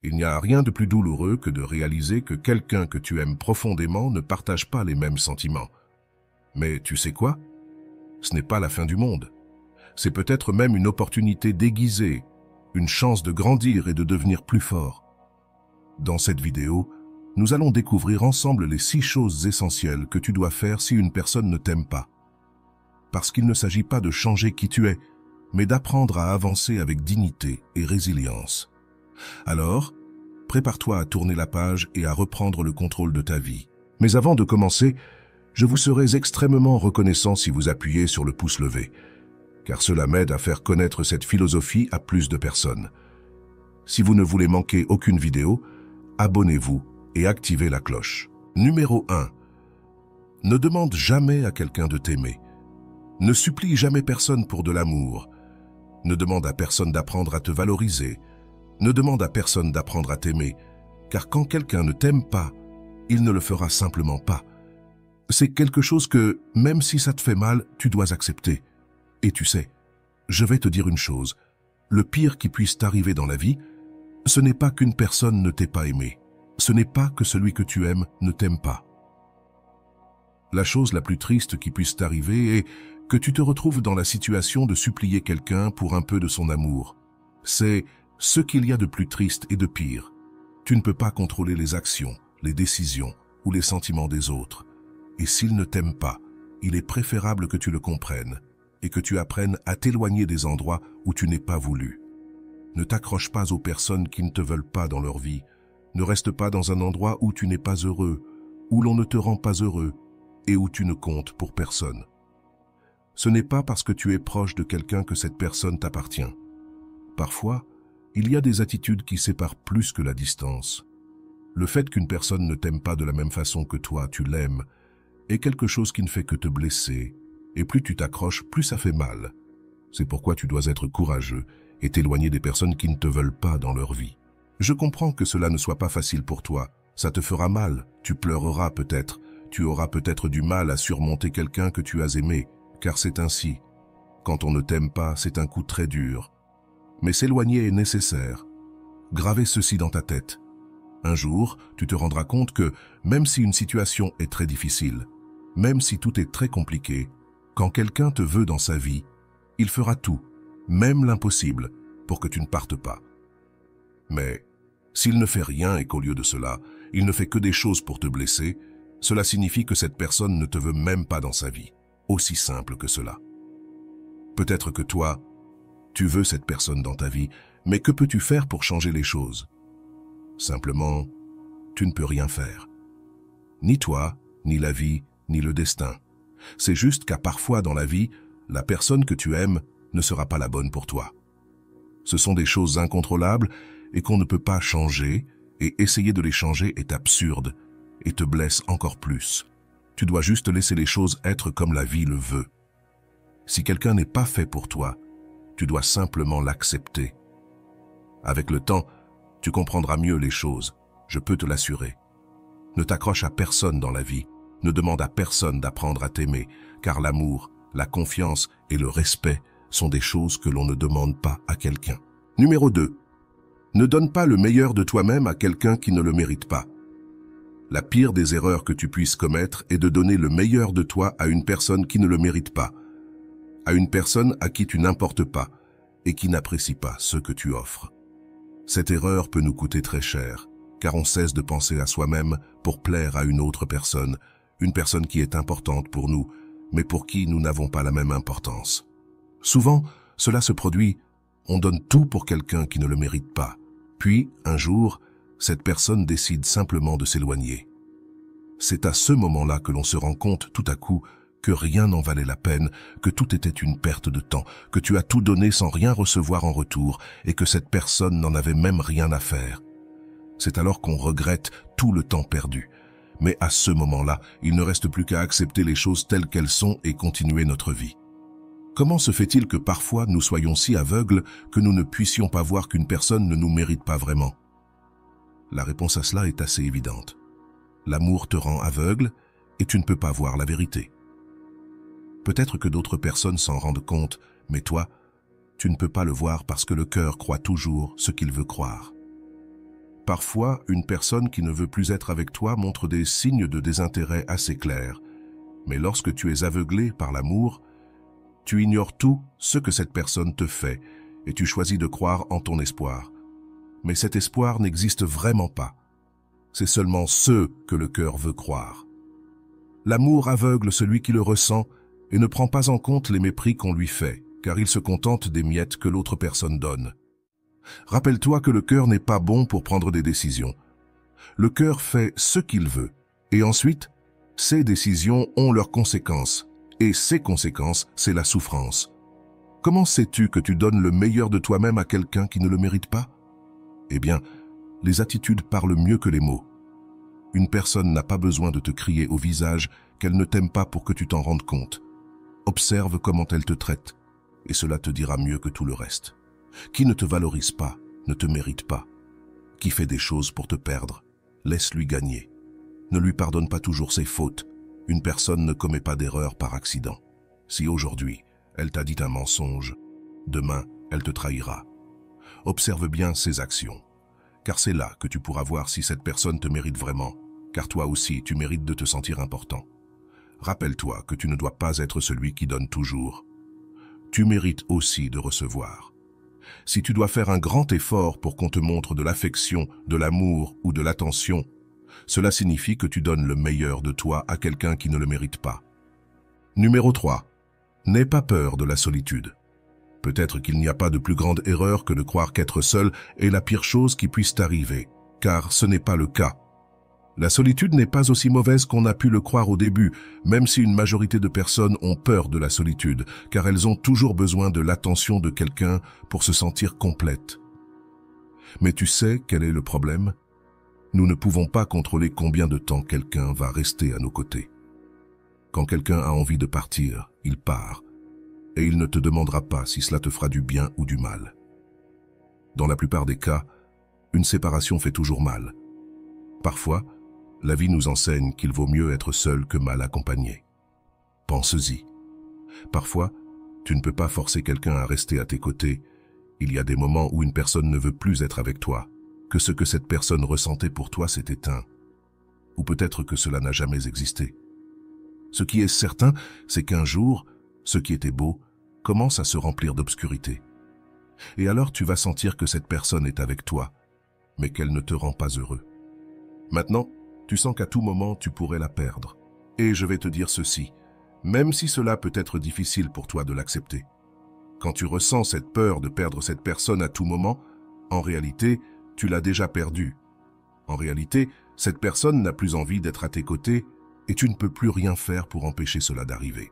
Il n'y a rien de plus douloureux que de réaliser que quelqu'un que tu aimes profondément ne partage pas les mêmes sentiments. Mais tu sais quoi? Ce n'est pas la fin du monde. C'est peut-être même une opportunité déguisée, une chance de grandir et de devenir plus fort. Dans cette vidéo, nous allons découvrir ensemble les 6 choses essentielles que tu dois faire si une personne ne t'aime pas. Parce qu'il ne s'agit pas de changer qui tu es, mais d'apprendre à avancer avec dignité et résilience. Alors, prépare-toi à tourner la page et à reprendre le contrôle de ta vie. Mais avant de commencer, je vous serais extrêmement reconnaissant si vous appuyez sur le pouce levé, car cela m'aide à faire connaître cette philosophie à plus de personnes. Si vous ne voulez manquer aucune vidéo, abonnez-vous et activez la cloche. Numéro 1. Ne demande jamais à quelqu'un de t'aimer. Ne supplie jamais personne pour de l'amour. Ne demande à personne d'apprendre à te valoriser. Ne demande à personne d'apprendre à t'aimer, car quand quelqu'un ne t'aime pas, il ne le fera simplement pas. C'est quelque chose que, même si ça te fait mal, tu dois accepter. Et tu sais, je vais te dire une chose, le pire qui puisse t'arriver dans la vie, ce n'est pas qu'une personne ne t'ait pas aimé. Ce n'est pas que celui que tu aimes ne t'aime pas. La chose la plus triste qui puisse t'arriver est que tu te retrouves dans la situation de supplier quelqu'un pour un peu de son amour. C'est ce qu'il y a de plus triste et de pire. Tu ne peux pas contrôler les actions, les décisions ou les sentiments des autres. Et s'il ne t'aime pas, il est préférable que tu le comprennes et que tu apprennes à t'éloigner des endroits où tu n'es pas voulu. Ne t'accroche pas aux personnes qui ne te veulent pas dans leur vie. Ne reste pas dans un endroit où tu n'es pas heureux, où l'on ne te rend pas heureux et où tu ne comptes pour personne. Ce n'est pas parce que tu es proche de quelqu'un que cette personne t'appartient. Parfois, il y a des attitudes qui séparent plus que la distance. Le fait qu'une personne ne t'aime pas de la même façon que toi, tu l'aimes, est quelque chose qui ne fait que te blesser. Et plus tu t'accroches, plus ça fait mal. C'est pourquoi tu dois être courageux et t'éloigner des personnes qui ne te veulent pas dans leur vie. Je comprends que cela ne soit pas facile pour toi. Ça te fera mal, tu pleureras peut-être, tu auras peut-être du mal à surmonter quelqu'un que tu as aimé, car c'est ainsi. Quand on ne t'aime pas, c'est un coup très dur. Mais s'éloigner est nécessaire. Gravez ceci dans ta tête. Un jour, tu te rendras compte que, même si une situation est très difficile, même si tout est très compliqué, quand quelqu'un te veut dans sa vie, il fera tout, même l'impossible, pour que tu ne partes pas. Mais, s'il ne fait rien et qu'au lieu de cela, il ne fait que des choses pour te blesser, cela signifie que cette personne ne te veut même pas dans sa vie. Aussi simple que cela. Peut-être que toi, tu veux cette personne dans ta vie, mais que peux-tu faire pour changer les choses? Simplement, tu ne peux rien faire. Ni toi, ni la vie, ni le destin. C'est juste qu'à parfois dans la vie, la personne que tu aimes ne sera pas la bonne pour toi. Ce sont des choses incontrôlables et qu'on ne peut pas changer, et essayer de les changer est absurde et te blesse encore plus. Tu dois juste laisser les choses être comme la vie le veut. Si quelqu'un n'est pas fait pour toi, tu dois simplement l'accepter. Avec le temps, tu comprendras mieux les choses, je peux te l'assurer. Ne t'accroche à personne dans la vie, ne demande à personne d'apprendre à t'aimer, car l'amour, la confiance et le respect sont des choses que l'on ne demande pas à quelqu'un. Numéro 2. Ne donne pas le meilleur de toi-même à quelqu'un qui ne le mérite pas. La pire des erreurs que tu puisses commettre est de donner le meilleur de toi à une personne qui ne le mérite pas, à une personne à qui tu n'importes pas et qui n'apprécie pas ce que tu offres. Cette erreur peut nous coûter très cher, car on cesse de penser à soi-même pour plaire à une autre personne, une personne qui est importante pour nous, mais pour qui nous n'avons pas la même importance. Souvent, cela se produit, on donne tout pour quelqu'un qui ne le mérite pas. Puis, un jour, cette personne décide simplement de s'éloigner. C'est à ce moment-là que l'on se rend compte tout à coup que rien n'en valait la peine, que tout était une perte de temps, que tu as tout donné sans rien recevoir en retour et que cette personne n'en avait même rien à faire. C'est alors qu'on regrette tout le temps perdu. Mais à ce moment-là, il ne reste plus qu'à accepter les choses telles qu'elles sont et continuer notre vie. Comment se fait-il que parfois nous soyons si aveugles que nous ne puissions pas voir qu'une personne ne nous mérite pas vraiment? La réponse à cela est assez évidente. L'amour te rend aveugle et tu ne peux pas voir la vérité. Peut-être que d'autres personnes s'en rendent compte, mais toi, tu ne peux pas le voir parce que le cœur croit toujours ce qu'il veut croire. Parfois, une personne qui ne veut plus être avec toi montre des signes de désintérêt assez clairs. Mais lorsque tu es aveuglé par l'amour, tu ignores tout ce que cette personne te fait et tu choisis de croire en ton espoir. Mais cet espoir n'existe vraiment pas. C'est seulement ce que le cœur veut croire. L'amour aveugle celui qui le ressent et ne prend pas en compte les mépris qu'on lui fait, car il se contente des miettes que l'autre personne donne. Rappelle-toi que le cœur n'est pas bon pour prendre des décisions. Le cœur fait ce qu'il veut, et ensuite, ces décisions ont leurs conséquences, et ces conséquences, c'est la souffrance. Comment sais-tu que tu donnes le meilleur de toi-même à quelqu'un qui ne le mérite pas? Eh bien, les attitudes parlent mieux que les mots. Une personne n'a pas besoin de te crier au visage qu'elle ne t'aime pas pour que tu t'en rendes compte. Observe comment elle te traite, et cela te dira mieux que tout le reste. Qui ne te valorise pas, ne te mérite pas. Qui fait des choses pour te perdre, laisse-lui gagner. Ne lui pardonne pas toujours ses fautes. Une personne ne commet pas d'erreur par accident. Si aujourd'hui, elle t'a dit un mensonge, demain, elle te trahira. Observe bien ses actions, car c'est là que tu pourras voir si cette personne te mérite vraiment, car toi aussi, tu mérites de te sentir important. Rappelle-toi que tu ne dois pas être celui qui donne toujours. Tu mérites aussi de recevoir. Si tu dois faire un grand effort pour qu'on te montre de l'affection, de l'amour ou de l'attention, cela signifie que tu donnes le meilleur de toi à quelqu'un qui ne le mérite pas. Numéro 3. N'aie pas peur de la solitude. Peut-être qu'il n'y a pas de plus grande erreur que de croire qu'être seul est la pire chose qui puisse t'arriver, car ce n'est pas le cas. La solitude n'est pas aussi mauvaise qu'on a pu le croire au début, même si une majorité de personnes ont peur de la solitude, car elles ont toujours besoin de l'attention de quelqu'un pour se sentir complètes. Mais tu sais quel est le problème? Nous ne pouvons pas contrôler combien de temps quelqu'un va rester à nos côtés. Quand quelqu'un a envie de partir, il part, et il ne te demandera pas si cela te fera du bien ou du mal. Dans la plupart des cas, une séparation fait toujours mal. Parfois, la vie nous enseigne qu'il vaut mieux être seul que mal accompagné. Pense-y. Parfois, tu ne peux pas forcer quelqu'un à rester à tes côtés. Il y a des moments où une personne ne veut plus être avec toi, que ce que cette personne ressentait pour toi s'est éteint. Ou peut-être que cela n'a jamais existé. Ce qui est certain, c'est qu'un jour, ce qui était beau commence à se remplir d'obscurité. Et alors tu vas sentir que cette personne est avec toi, mais qu'elle ne te rend pas heureux. Maintenant, tu sens qu'à tout moment tu pourrais la perdre. Et je vais te dire ceci, même si cela peut être difficile pour toi de l'accepter. Quand tu ressens cette peur de perdre cette personne à tout moment, en réalité, tu l'as déjà perdue. En réalité, cette personne n'a plus envie d'être à tes côtés et tu ne peux plus rien faire pour empêcher cela d'arriver.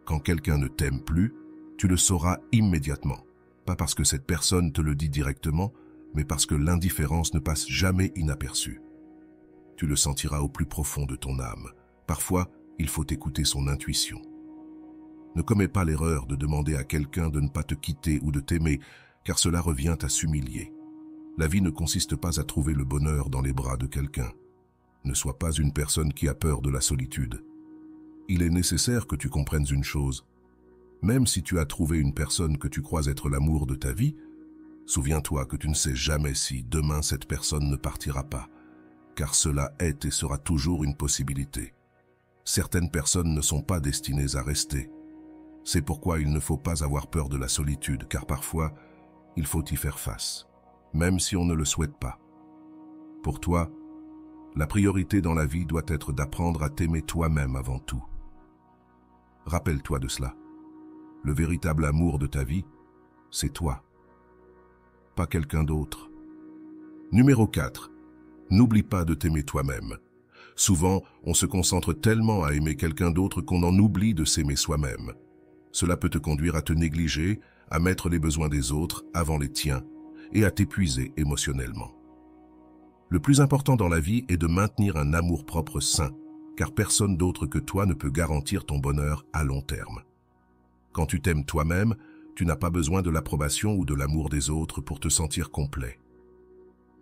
Quand quelqu'un ne t'aime plus, tu le sauras immédiatement. Pas parce que cette personne te le dit directement, mais parce que l'indifférence ne passe jamais inaperçue. Tu le sentiras au plus profond de ton âme. Parfois, il faut écouter son intuition. Ne commets pas l'erreur de demander à quelqu'un de ne pas te quitter ou de t'aimer, car cela revient à s'humilier. La vie ne consiste pas à trouver le bonheur dans les bras de quelqu'un. Ne sois pas une personne qui a peur de la solitude. Il est nécessaire que tu comprennes une chose. Même si tu as trouvé une personne que tu crois être l'amour de ta vie, souviens-toi que tu ne sais jamais si demain cette personne ne partira pas, car cela est et sera toujours une possibilité. Certaines personnes ne sont pas destinées à rester. C'est pourquoi il ne faut pas avoir peur de la solitude, car parfois, il faut y faire face, même si on ne le souhaite pas. Pour toi, la priorité dans la vie doit être d'apprendre à t'aimer toi-même avant tout. Rappelle-toi de cela. Le véritable amour de ta vie, c'est toi, pas quelqu'un d'autre. Numéro 4. N'oublie pas de t'aimer toi-même. Souvent, on se concentre tellement à aimer quelqu'un d'autre qu'on en oublie de s'aimer soi-même. Cela peut te conduire à te négliger, à mettre les besoins des autres avant les tiens et à t'épuiser émotionnellement. Le plus important dans la vie est de maintenir un amour-propre sain, car personne d'autre que toi ne peut garantir ton bonheur à long terme. Quand tu t'aimes toi-même, tu n'as pas besoin de l'approbation ou de l'amour des autres pour te sentir complet.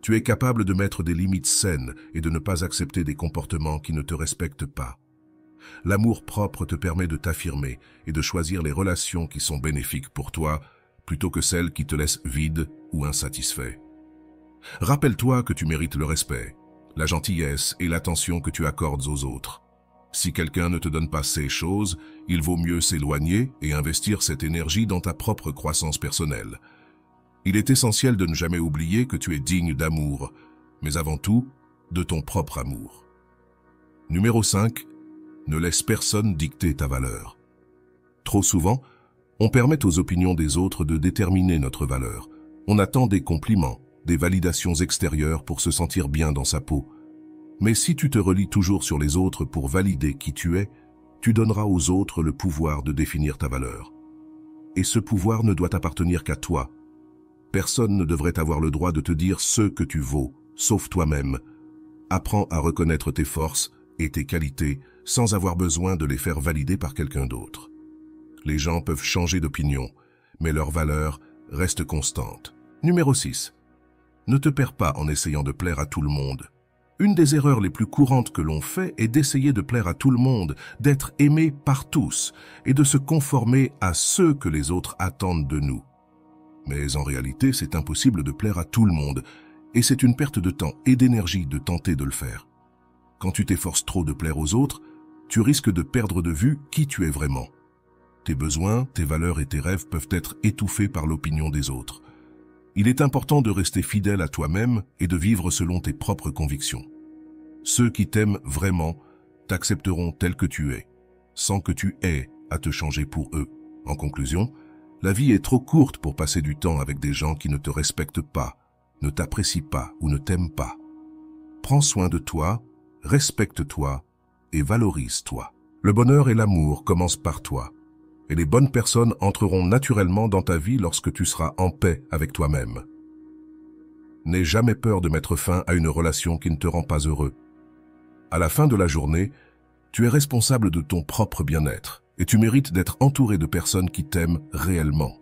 Tu es capable de mettre des limites saines et de ne pas accepter des comportements qui ne te respectent pas. L'amour propre te permet de t'affirmer et de choisir les relations qui sont bénéfiques pour toi, plutôt que celles qui te laissent vide ou insatisfait. Rappelle-toi que tu mérites le respect, la gentillesse et l'attention que tu accordes aux autres. Si quelqu'un ne te donne pas ces choses, il vaut mieux s'éloigner et investir cette énergie dans ta propre croissance personnelle. Il est essentiel de ne jamais oublier que tu es digne d'amour, mais avant tout, de ton propre amour. Numéro 5. Ne laisse personne dicter ta valeur. Trop souvent, on permet aux opinions des autres de déterminer notre valeur. On attend des compliments, des validations extérieures pour se sentir bien dans sa peau. Mais si tu te relis toujours sur les autres pour valider qui tu es, tu donneras aux autres le pouvoir de définir ta valeur. Et ce pouvoir ne doit appartenir qu'à toi. Personne ne devrait avoir le droit de te dire ce que tu vaux, sauf toi-même. Apprends à reconnaître tes forces et tes qualités sans avoir besoin de les faire valider par quelqu'un d'autre. Les gens peuvent changer d'opinion, mais leur valeur reste constante. Numéro 6. Ne te perds pas en essayant de plaire à tout le monde. Une des erreurs les plus courantes que l'on fait est d'essayer de plaire à tout le monde, d'être aimé par tous et de se conformer à ce que les autres attendent de nous. Mais en réalité, c'est impossible de plaire à tout le monde et c'est une perte de temps et d'énergie de tenter de le faire. Quand tu t'efforces trop de plaire aux autres, tu risques de perdre de vue qui tu es vraiment. Tes besoins, tes valeurs et tes rêves peuvent être étouffés par l'opinion des autres. Il est important de rester fidèle à toi-même et de vivre selon tes propres convictions. Ceux qui t'aiment vraiment t'accepteront tel que tu es, sans que tu aies à te changer pour eux. En conclusion, la vie est trop courte pour passer du temps avec des gens qui ne te respectent pas, ne t'apprécient pas ou ne t'aiment pas. Prends soin de toi, respecte-toi et valorise-toi. Le bonheur et l'amour commencent par toi. Et les bonnes personnes entreront naturellement dans ta vie lorsque tu seras en paix avec toi-même. N'aie jamais peur de mettre fin à une relation qui ne te rend pas heureux. À la fin de la journée, tu es responsable de ton propre bien-être et tu mérites d'être entouré de personnes qui t'aiment réellement.